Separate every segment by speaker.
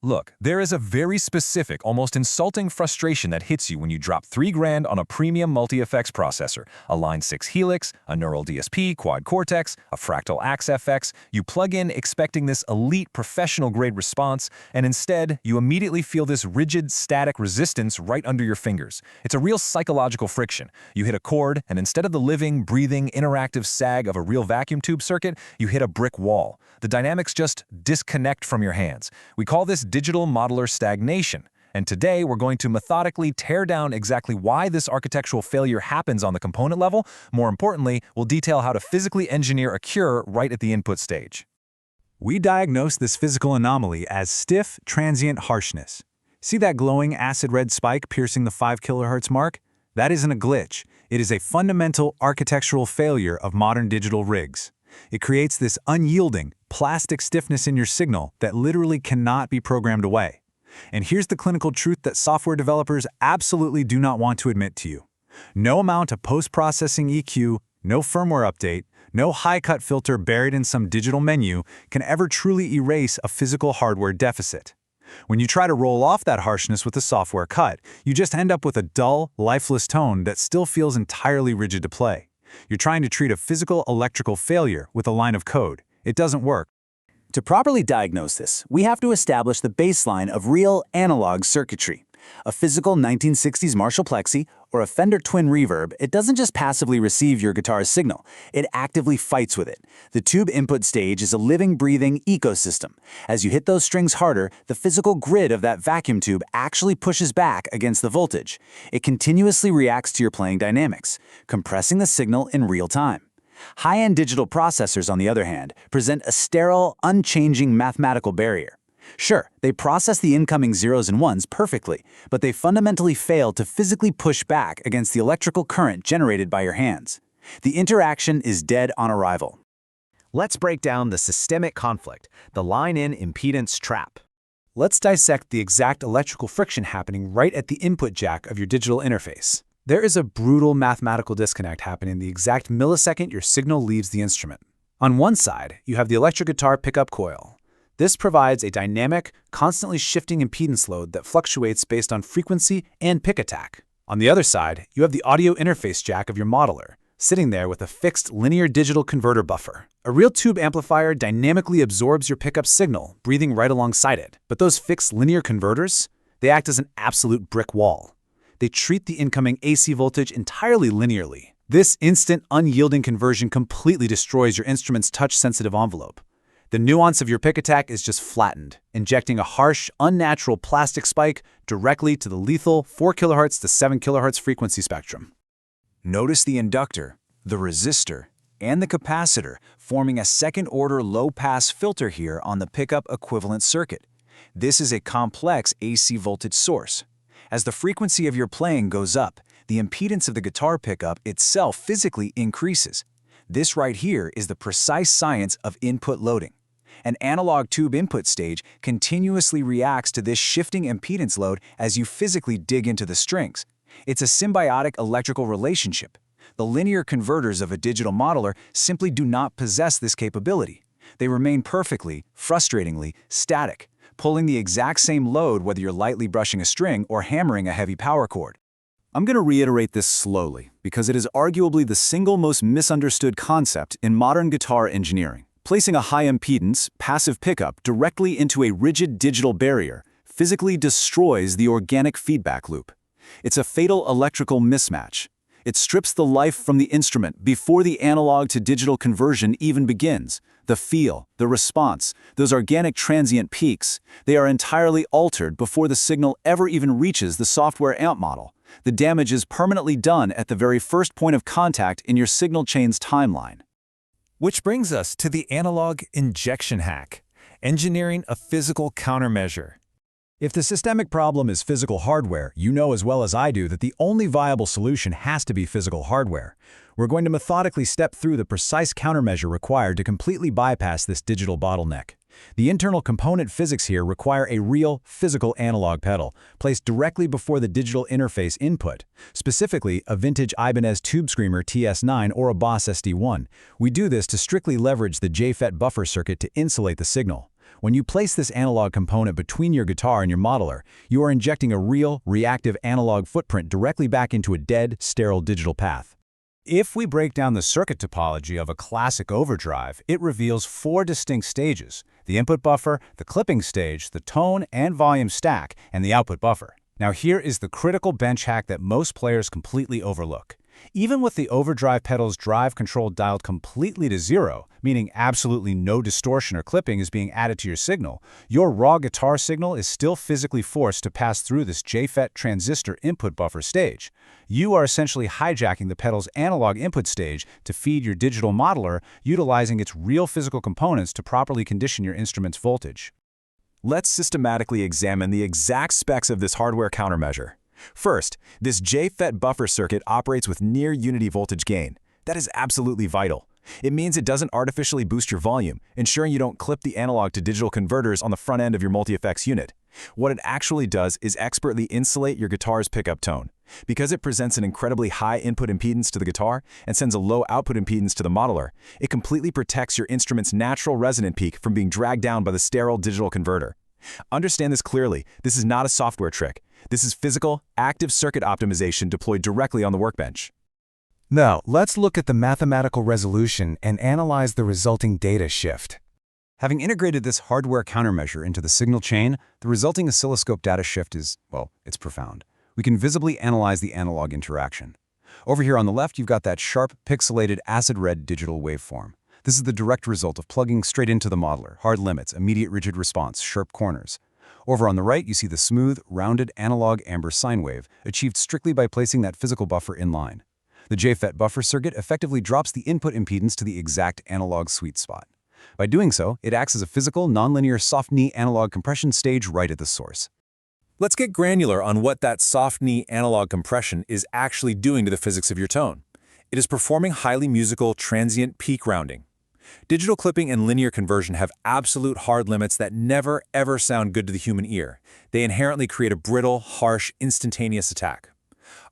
Speaker 1: Look, there is a very specific, almost insulting frustration that hits you when you drop $3 grand on a premium multi-effects processor, a Line 6 Helix, a Neural DSP Quad Cortex, a Fractal Axe FX. You plug in expecting this elite professional-grade response, and instead, you immediately feel this rigid, static resistance right under your fingers. It's a real psychological friction. You hit a chord, and instead of the living, breathing, interactive sag of a real vacuum tube circuit, you hit a brick wall. The dynamics just disconnect from your hands. We call this digital modeler stagnation. And today, we're going to methodically tear down exactly why this architectural failure happens on the component level. More importantly, we'll detail how to physically engineer a cure right at the input stage.
Speaker 2: We diagnose this physical anomaly as stiff transient harshness. See that glowing acid red spike piercing the 5 kHz mark? That isn't a glitch. It is a fundamental architectural failure of modern digital rigs. It creates this unyielding, plastic stiffness in your signal that literally cannot be programmed away. And here's the clinical truth that software developers absolutely do not want to admit to you. No amount of post-processing EQ, no firmware update, no high-cut filter buried in some digital menu can ever truly erase a physical hardware deficit. When you try to roll off that harshness with a software cut, you just end up with a dull, lifeless tone that still feels entirely rigid to play. You're trying to treat a physical electrical failure with a line of code. It doesn't work.
Speaker 3: To properly diagnose this, we have to establish the baseline of real analog circuitry. A physical 1960s Marshall Plexi or a Fender Twin Reverb, it doesn't just passively receive your guitar's signal, it actively fights with it. The tube input stage is a living, breathing ecosystem. As you hit those strings harder, the physical grid of that vacuum tube actually pushes back against the voltage. It continuously reacts to your playing dynamics, compressing the signal in real time. High-end digital processors, on the other hand, present a sterile, unchanging mathematical barrier. Sure, they process the incoming zeros and ones perfectly, but they fundamentally fail to physically push back against the electrical current generated by your hands. The interaction is dead on arrival.
Speaker 4: Let's break down the systemic conflict, the line-in impedance trap.
Speaker 2: Let's dissect the exact electrical friction happening right at the input jack of your digital interface. There is a brutal mathematical disconnect happening the exact millisecond your signal leaves the instrument. On one side, you have the electric guitar pickup coil. This provides a dynamic, constantly shifting impedance load that fluctuates based on frequency and pick attack. On the other side, you have the audio interface jack of your modeler, sitting there with a fixed linear digital converter buffer. A real tube amplifier dynamically absorbs your pickup signal, breathing right alongside it. But those fixed linear converters, they act as an absolute brick wall. They treat the incoming AC voltage entirely linearly. This instant, unyielding conversion completely destroys your instrument's touch-sensitive envelope. The nuance of your pick attack is just flattened, injecting a harsh, unnatural plastic spike directly to the lethal 4 kHz to 7 kHz frequency spectrum.
Speaker 5: Notice the inductor, the resistor, and the capacitor forming a second-order low-pass filter here on the pickup equivalent circuit. This is a complex AC voltage source. As the frequency of your playing goes up, the impedance of the guitar pickup itself physically increases. This right here is the precise science of input loading. An analog tube input stage continuously reacts to this shifting impedance load as you physically dig into the strings. It's a symbiotic electrical relationship. The linear converters of a digital modeler simply do not possess this capability. They remain perfectly, frustratingly, static, pulling the exact same load whether you're lightly brushing a string or hammering a heavy power chord. I'm going to reiterate this slowly because it is arguably the single most misunderstood concept in modern guitar engineering. Placing a high impedance, passive pickup directly into a rigid digital barrier physically destroys the organic feedback loop. It's a fatal electrical mismatch. It strips the life from the instrument before the analog to digital conversion even begins. The feel, the response, those organic transient peaks, they are entirely altered before the signal ever even reaches the software amp model. The damage is permanently done at the very first point of contact in your signal chain's timeline.
Speaker 1: Which brings us to the analog injection hack, engineering a physical countermeasure. If the systemic problem is physical hardware, you know as well as I do that the only viable solution has to be physical hardware. We're going to methodically step through the precise countermeasure required to completely bypass this digital bottleneck. The internal component physics here require a real, physical analog pedal, placed directly before the digital interface input, specifically a vintage Ibanez Tube Screamer TS9 or a Boss SD1. We do this to strictly leverage the JFET buffer circuit to insulate the signal.
Speaker 2: When you place this analog component between your guitar and your modeler, you are injecting a real, reactive analog footprint directly back into a dead, sterile digital path. If we break down the circuit topology of a classic overdrive, it reveals 4 distinct stages: the input buffer, the clipping stage, the tone and volume stack, and the output buffer. Now here is the critical bench hack that most players completely overlook. Even with the overdrive pedal's drive control dialed completely to 0, meaning absolutely no distortion or clipping is being added to your signal, your raw guitar signal is still physically forced to pass through this JFET transistor input buffer stage. You are essentially hijacking the pedal's analog input stage to feed your digital modeler, utilizing its real physical components to properly condition your instrument's voltage.
Speaker 1: Let's systematically examine the exact specs of this hardware countermeasure. First, this JFET buffer circuit operates with near unity voltage gain. That is absolutely vital. It means it doesn't artificially boost your volume, ensuring you don't clip the analog to digital converters on the front end of your multi-effects unit. What it actually does is expertly insulate your guitar's pickup tone. Because it presents an incredibly high input impedance to the guitar and sends a low output impedance to the modeler, it completely protects your instrument's natural resonant peak from being dragged down by the sterile digital converter. Understand this clearly. This is not a software trick. This is physical, active circuit optimization deployed directly on the workbench.
Speaker 2: Now, let's look at the mathematical resolution and analyze the resulting data shift. Having integrated this hardware countermeasure into the signal chain, the resulting oscilloscope data shift is, well, it's profound. We can visibly analyze the analog interaction. Over here on the left, you've got that sharp, pixelated, acid-red digital waveform. This is the direct result of plugging straight into the modeler: hard limits, immediate rigid response, sharp corners. Over on the right, you see the smooth, rounded analog amber sine wave, achieved strictly by placing that physical buffer in line. The JFET buffer circuit effectively drops the input impedance to the exact analog sweet spot. By doing so, it acts as a physical, nonlinear soft-knee analog compression stage right at the source.
Speaker 1: Let's get granular on what that soft knee analog compression is actually doing to the physics of your tone. It is performing highly musical transient peak rounding. Digital clipping and linear conversion have absolute hard limits that never ever sound good to the human ear. They inherently create a brittle, harsh, instantaneous attack.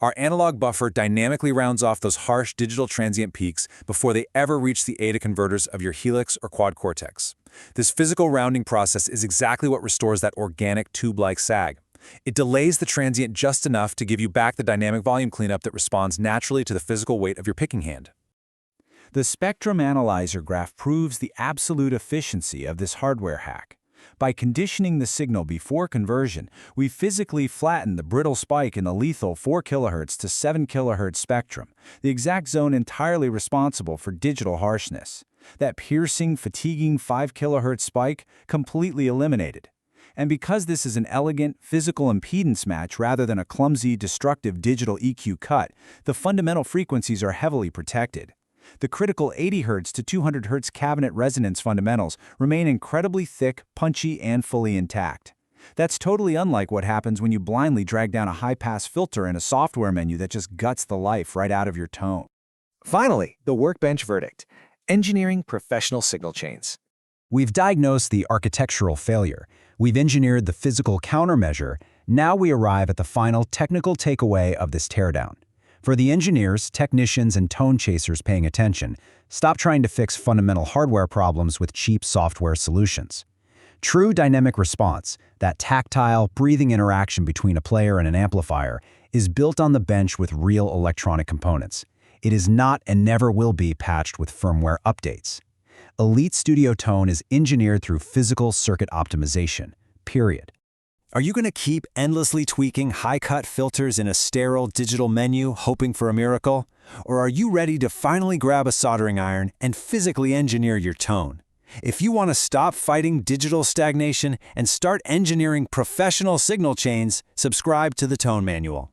Speaker 1: Our analog buffer dynamically rounds off those harsh digital transient peaks before they ever reach the ADA converters of your Helix or Quad Cortex. This physical rounding process is exactly what restores that organic tube-like sag. It delays the transient just enough to give you back the dynamic volume cleanup that responds naturally to the physical weight of your picking hand.
Speaker 5: The spectrum analyzer graph proves the absolute efficiency of this hardware hack. By conditioning the signal before conversion, we physically flatten the brittle spike in the lethal 4 kHz to 7 kHz spectrum, the exact zone entirely responsible for digital harshness. That piercing, fatiguing 5 kHz spike completely eliminated. And because this is an elegant, physical impedance match rather than a clumsy, destructive digital EQ cut, the fundamental frequencies are heavily protected. The critical 80 Hz to 200 Hz cabinet resonance fundamentals remain incredibly thick, punchy, and fully intact. That's totally unlike what happens when you blindly drag down a high-pass filter in a software menu that just guts the life right out of your tone.
Speaker 4: Finally, the workbench verdict: engineering professional signal chains.
Speaker 2: We've diagnosed the architectural failure. We've engineered the physical countermeasure. Now we arrive at the final technical takeaway of this teardown. For the engineers, technicians, and tone chasers paying attention, stop trying to fix fundamental hardware problems with cheap software solutions. True dynamic response, that tactile, breathing interaction between a player and an amplifier, is built on the bench with real electronic components. It is not and never will be patched with firmware updates. Elite Studio Tone is engineered through physical circuit optimization, period.
Speaker 5: Are you going to keep endlessly tweaking high-cut filters in a sterile digital menu, hoping for a miracle? Or are you ready to finally grab a soldering iron and physically engineer your tone? If you want to stop fighting digital stagnation and start engineering professional signal chains, subscribe to the Tone Manual.